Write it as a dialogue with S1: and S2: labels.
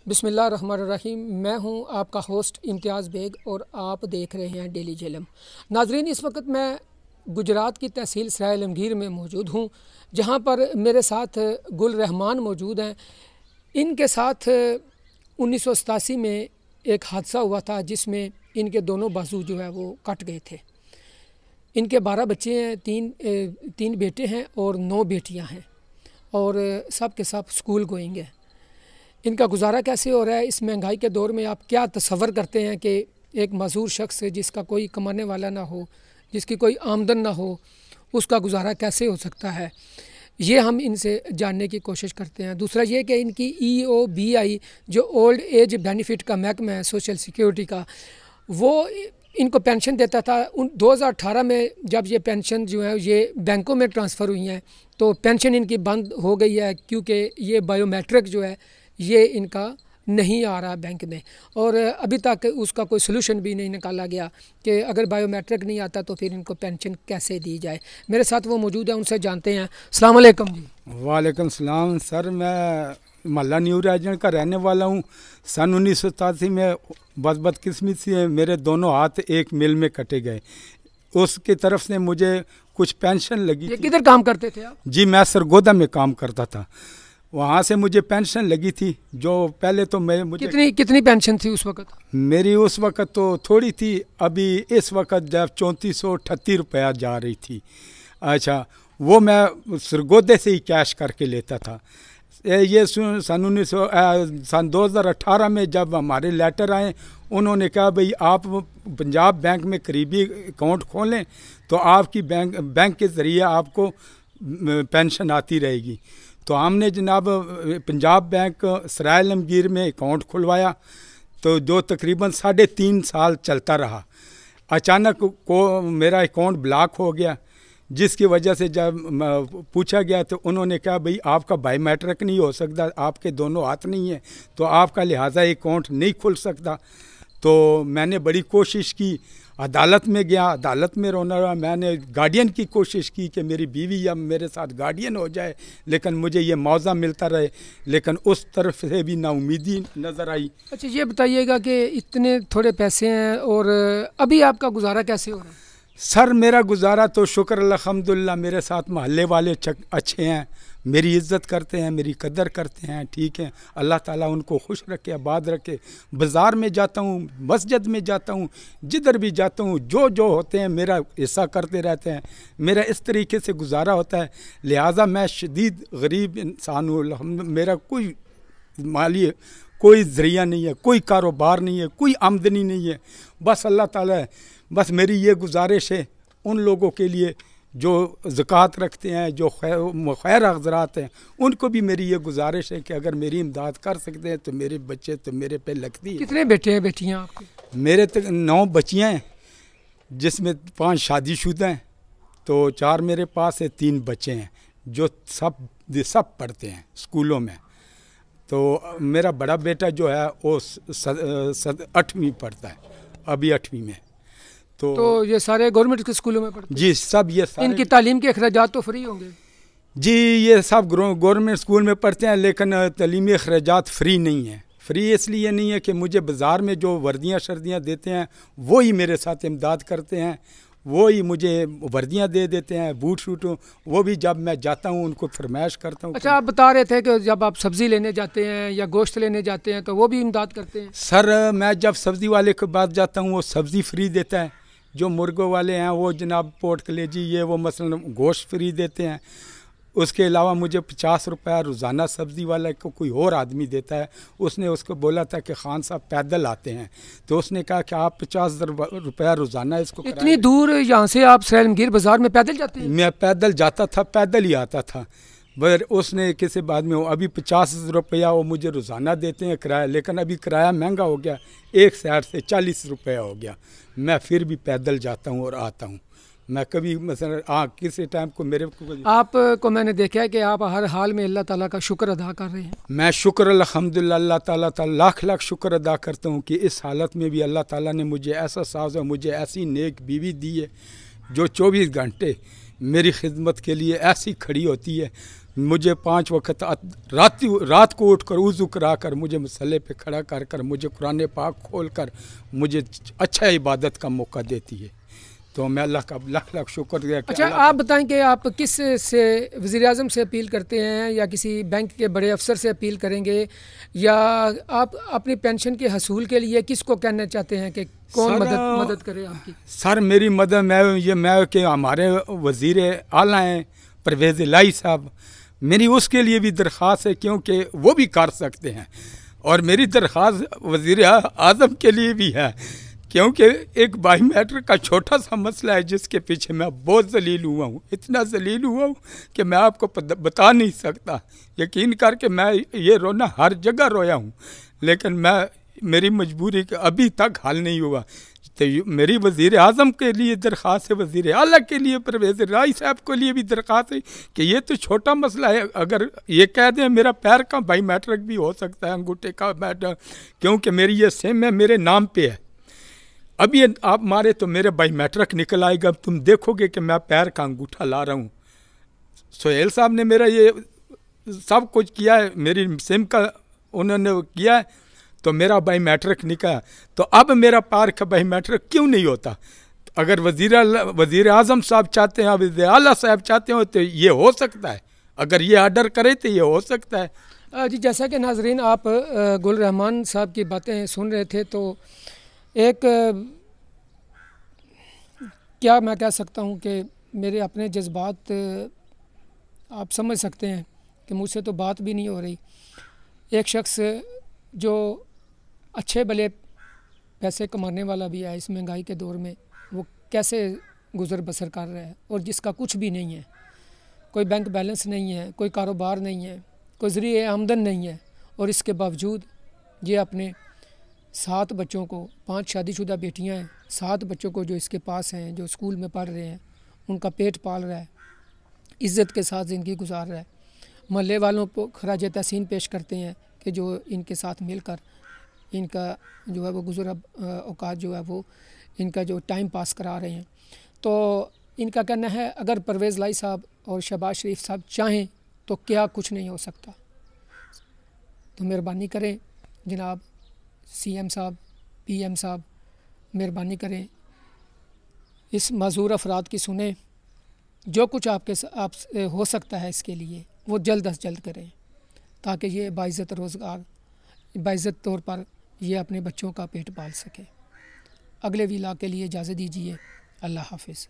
S1: बिस्मिल्लाहिर्रहमानिर्रहीम। मैं हूं आपका होस्ट इम्तियाज़ बेग और आप देख रहे हैं डेली झेलम। नाजरीन, इस वक्त मैं गुजरात की तहसील सराय आलमगीर में मौजूद हूं, जहां पर मेरे साथ गुल रहमान मौजूद हैं। इनके साथ 1987 में एक हादसा हुआ था जिसमें इनके दोनों बाजू जो है वो कट गए थे। इनके 12 बच्चे हैं, तीन बेटे हैं और 9 बेटियां हैं और सब के सब स्कूल गोइंग है। इनका गुजारा कैसे हो रहा है इस महंगाई के दौर में? आप क्या तसव्वुर करते हैं कि एक मजदूर शख्स जिसका कोई कमाने वाला ना हो, जिसकी कोई आमदन ना हो, उसका गुजारा कैसे हो सकता है? ये हम इनसे जानने की कोशिश करते हैं। दूसरा ये कि इनकी EOBI जो ओल्ड एज बेनिफिट का महकमा है सोशल सिक्योरिटी का, वो इनको पेंशन देता था। 2018 में जब ये पेंशन जो है ये बैंकों में ट्रांसफ़र हुई हैं तो पेंशन इनकी बंद हो गई है, क्योंकि ये बायोमेट्रिक जो है ये इनका नहीं आ रहा बैंक में, और अभी तक उसका कोई सलूशन भी नहीं निकाला गया कि अगर बायोमेट्रिक नहीं आता तो फिर इनको पेंशन कैसे दी जाए। मेरे साथ वो मौजूद है, उनसे जानते हैं। अस्सलाम वालेकुम जी।
S2: वालेकुम सलाम सर, मैं महल्ला न्यू राजन का रहने वाला हूँ। सन 1987 में बदकिस्मती से मेरे दोनों हाथ एक मिल में कटे गए। उसकी तरफ से मुझे कुछ पेंशन लगी।
S1: ये किधर काम करते थे आप?
S2: जी, मैं सरगोदा में काम करता था। वहाँ से मुझे पेंशन लगी थी। जो पहले तो मैं मुझे
S1: कितनी पेंशन थी उस वक्त?
S2: मेरी उस वक्त तो थोड़ी थी, अभी इस वक्त जब 3438 रुपया जा रही थी। अच्छा, वो मैं सरगोदे से ही कैश करके लेता था। ये सन 2018 में जब हमारे लेटर आए, उन्होंने कहा भाई आप पंजाब बैंक में करीबी अकाउंट खोलें तो आपकी बैंक के ज़रिए आपको पेंशन आती रहेगी। तो हमने जनाब पंजाब बैंक सराय आलमगीर में अकाउंट खुलवाया, तो जो तकरीबन 3.5 साल चलता रहा। अचानक को मेरा अकाउंट ब्लॉक हो गया, जिसकी वजह से जब पूछा गया तो उन्होंने कहा भाई आपका बायोमेट्रिक नहीं हो सकता, आपके दोनों हाथ नहीं है, तो आपका लिहाजा अकाउंट नहीं खुल सकता। तो मैंने बड़ी कोशिश की, अदालत में गया, अदालत में रोना रहा। मैंने गार्डियन की कोशिश की कि मेरी बीवी या मेरे साथ गार्डियन हो जाए, लेकिन मुझे ये मुआवजा मिलता रहे, लेकिन उस तरफ से भी नाउमीदी नज़र आई।
S1: अच्छा, ये बताइएगा कि इतने थोड़े पैसे हैं और अभी आपका गुजारा कैसे हो रहा है?
S2: सर, मेरा गुजारा तो शुक्र अल्हम्दुलिल्लाह, मेरे साथ महल्ले वाले अच्छे हैं, मेरी इज़्ज़त करते हैं, मेरी कदर करते हैं, ठीक है। अल्लाह ताला उनको खुश रखे, आबाद रखे। बाज़ार में जाता हूँ, मस्जिद में जाता हूँ, जिधर भी जाता हूँ, जो होते हैं मेरा हिस्सा करते रहते हैं। मेरा इस तरीके से गुजारा होता है। लिहाजा मैं शदीद गरीब इंसान हूँ। मेरा कोई माली कोई ज़रिया नहीं है, कोई कारोबार नहीं है, कोई आमदनी नहीं है। बस अल्लाह ताला है। बस मेरी ये गुजारिश है उन लोगों के लिए जो ज़कात रखते हैं, जो खैर हज़रात हैं, उनको भी मेरी ये गुजारिश है कि अगर मेरी इमदाद कर सकते हैं तो मेरे बच्चे तो मेरे पे लगती है।
S1: कितने बेटे हैं बेटियां आपके?
S2: मेरे तक 9 बच्चियाँ हैं, जिसमें 5 शादीशुदा हैं, तो 4 मेरे पास है, 3 बच्चे हैं जो सब पढ़ते हैं स्कूलों में। तो मेरा बड़ा बेटा जो है वो 8वीं पढ़ता है, अभी 8वीं में।
S1: तो ये सारे गवर्नमेंट के स्कूलों में पढ़ते हैं?
S2: जी, सब ये सारे।
S1: इनकी तालीम के अखराजात तो फ्री होंगे?
S2: जी, ये सब गवर्नमेंट स्कूल में पढ़ते हैं, लेकिन तालीमी अखराजात फ्री नहीं है। फ्री इसलिए नहीं है कि मुझे बाज़ार में जो वर्दियाँ देते हैं वो ही मेरे साथ इमदाद करते हैं, वो ही मुझे वर्दियाँ दे देते हैं, बूट शूट, वो भी जब मैं जाता हूँ उनको फरमाइश करता हूँ।
S1: अच्छा, आप बता रहे थे कि जब आप सब्ज़ी लेने जाते हैं या गोश्त लेने जाते हैं तो वो भी इमदाद करते हैं?
S2: सर, मैं जब सब्ज़ी वाले के पास जाता हूँ वो सब्ज़ी फ्री देता है। जो मुर्गों वाले हैं वो जनाब पोट कलेजी ये वो मसलन गोश्त फ्री देते हैं। उसके अलावा मुझे 50 रुपया रोज़ाना सब्ज़ी वाला को कोई और आदमी देता है। उसने उसको बोला था कि खान साहब पैदल आते हैं, तो उसने कहा कि आप 50 रुपया रोज़ाना इसको।
S1: इतनी दूर यहाँ से आप सराय आलमगीर बाज़ार में पैदल जाते हैं? मैं
S2: पैदल जाता था, पैदल ही आता था। पर उसने किसी बाद में अभी 50 रुपया वो मुझे रोज़ाना देते हैं किराया, लेकिन अभी किराया महंगा हो गया, एक शहर से 40 रुपया हो गया। मैं फिर भी पैदल जाता हूँ और आता हूँ। मैं कभी मसलन किसी टाइम को
S1: आपको मैंने देखा है कि आप हर हाल में अल्लाह ताला का शुक्र अदा कर रहे हैं।
S2: मैं शुक्र अल्हम्दुलिल्लाह अल्लाह ताला लाख लाख शुक्र अदा करता हूँ कि इस हालत में भी अल्लाह ताला ने मुझे ऐसा साज और मुझे ऐसी नेक बीवी दी है जो 24 घंटे मेरी खिदमत के लिए ऐसी खड़ी होती है। मुझे 5 वक्त रात को उठकर वज़ू करा कर मुझे मसल्ले पे खड़ा कर कर मुझे कुरान पाक खोल कर मुझे अच्छा इबादत का मौका देती है। तो मैं अल्लाह का लाख लाख शुक्र।
S1: अच्छा, आप बताएं कि आप किस से वज़ीर आज़म से अपील करते हैं या किसी बैंक के बड़े अफसर से अपील करेंगे, या आप अपनी पेंशन के हसूल के लिए किसको कहना चाहते हैं कि कौन मदद करे आपकी?
S2: सर मेरी मदद मैं कि हमारे वज़ीर आला हैं परवेज़ इलाही साहब, मेरी उसके लिए भी दरख्वास्त है क्योंकि वो भी कर सकते हैं, और मेरी दरख्वास्त वज़ीर आज़म के लिए भी है क्योंकि एक बायोमेट्रिक का छोटा सा मसला है जिसके पीछे मैं बहुत ज़लील हुआ हूँ, इतना ज़लील हुआ हूँ कि मैं आपको बता नहीं सकता। यकीन करके मैं ये रोना हर जगह रोया हूँ, लेकिन मेरी मजबूरी का अभी तक हल नहीं हुआ। तो मेरी वज़ीर आज़म के लिए दरख्वास्त है, वज़ीर आला के लिए परवेज़ इलाही साहब के लिए भी दरख्वास्त है कि ये तो छोटा मसला है, अगर ये कह दें मेरा पैर का बायोमेट्रिक भी हो सकता है, अंगूठे का मैटर, क्योंकि मेरी ये सिम है मेरे नाम पे है। अब ये आप मारे तो मेरे बायोमेट्रिक निकल आएगा, तुम देखोगे कि मैं पैर का अंगूठा ला रहा हूँ। सोहेल साहब ने मेरा ये सब कुछ किया है, मेरी सिम का उन्होंने किया है, तो मेरा बायोमेट्रिक निकला। तो अब मेरा पैर का बायोमेट्रिक क्यों नहीं होता? अगर वज़ीर आज़म साहब चाहते हैं, वज़ीर आला साहब चाहते हो तो ये हो सकता है, अगर ये आर्डर करे तो ये हो सकता है।
S1: जी, जैसा कि नाजरीन आप गुल रहमान साहब की बातें सुन रहे थे, तो एक क्या मैं कह सकता हूँ कि मेरे अपने जज्बात आप समझ सकते हैं कि मुझसे तो बात भी नहीं हो रही। एक शख्स जो अच्छे भले पैसे कमाने वाला भी है इस महंगाई के दौर में, वो कैसे गुज़र बसर कर रहा है, और जिसका कुछ भी नहीं है, कोई बैंक बैलेंस नहीं है, कोई कारोबार नहीं है, कोई ज़रिए आमदन नहीं है, और इसके बावजूद ये अपने 7 बच्चों को, 5 शादीशुदा बेटियां हैं, 7 बच्चों को जो इसके पास हैं, जो स्कूल में पढ़ रहे हैं, उनका पेट पाल रहा है, इज़्ज़त के साथ ज़िंदगी गुजार रहा है। मोहल्ले वालों को खराज तहसीन पेश करते हैं कि जो इनके साथ मिलकर इनका जो है वो गुज़र औकात जो है वो इनका जो टाइम पास करा रहे हैं। तो इनका कहना है अगर परवेज़ इलाही साहब और शहबाज शरीफ साहब चाहें तो क्या कुछ नहीं हो सकता। तो मेहरबानी करें जनाब CM साहब, PM साहब, मेहरबानी करें इस माज़ूर अफराद की सुने, जो कुछ आप हो सकता है इसके लिए वो जल्द अज जल्द करें, ताकि ये बाइज़्ज़त रोज़गार, बाइज़्ज़त तौर पर ये अपने बच्चों का पेट पाल सके। अगले विला के लिए इजाज़त दीजिए। अल्लाह हाफ़िज़।